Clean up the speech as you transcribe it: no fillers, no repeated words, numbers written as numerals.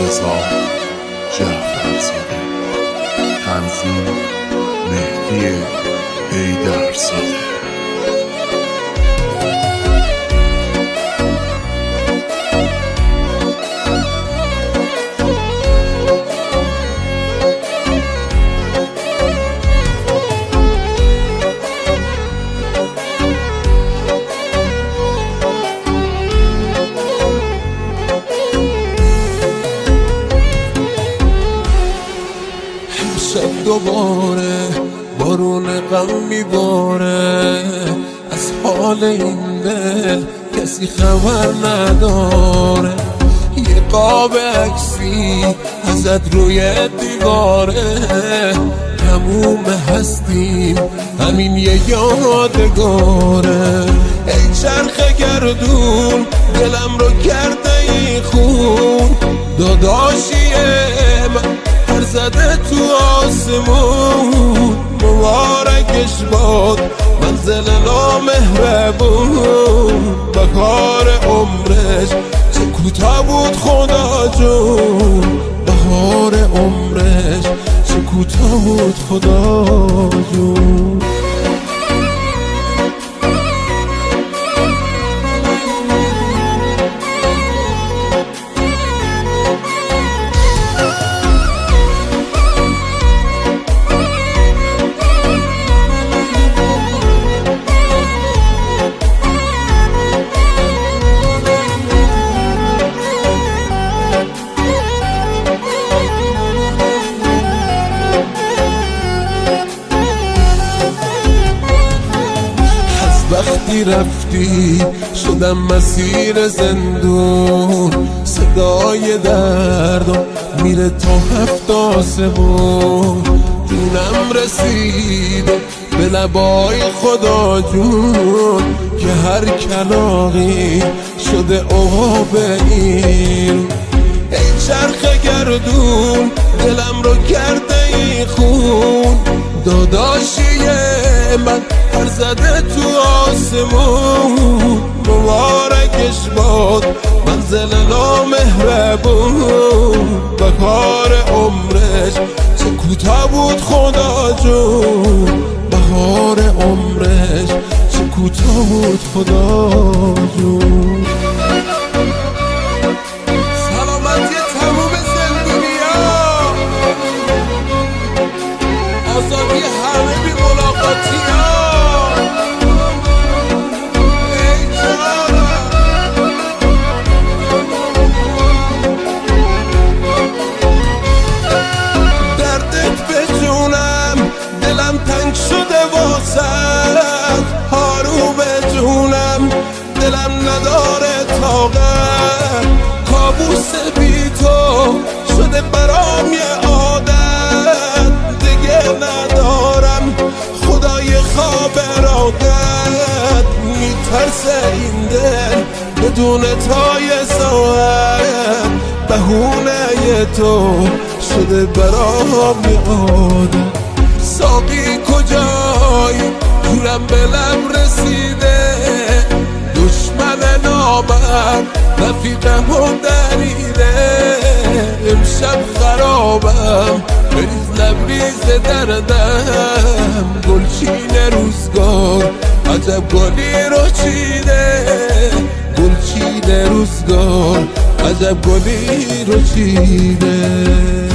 رضا جعفرزاده، تنظیم مهدی حیدرزاده. شب دوباره بارون غم میباره، از حال این دل کسی خبر نداره. یه قاب عکسی ازت روی دیواره، تموم هستیم همین یه یادگاره. ای چرخ گردون دلم رو کرده ای خون، داداشیه من پر زده تو آسمون. مبارکش باد منزل نامهربون، بهار عمرش چه کوتاه بود خدا جون. بهار عمرش چه کوتاه بود خدا جون. وقتی رفتی شدم مسیر زندون، صدای دردم میره تا 7 آسمون. جونم رسیده به لبای خدا جون، که هر کلاغی شده عقاب این. ای چرخ گردون دلم رو کرده ای خون، داداشی من پر زده تو آسمون. مبارکش باد منزل نامهربون، بهار عمرش چه کوتاه بود خدا جون. بهار عمرش چه کوتاه بود خدا جون. سلامتی تموم زندونیا، آزادی همه بی ملاقاتی ها. دردت به جونم دلم تنگ شده واسم، هارو به جونم دلم نداره طاقت. کابوس بی تو شده برام یه عادت، دیگه ندارم خدای خواب ارادت. میترسه این دل بدون تای ساعت، بهونه تو شده برام یه عادت. ساقی کجایی دورم به لب رسیده، دشمن نامم رفیقم و دریده. امشب خرابم بریز لبریز دردم، گلچین روزگار عجب گلی رو چیده. گلچین روزگار عجب گلی رو چیده.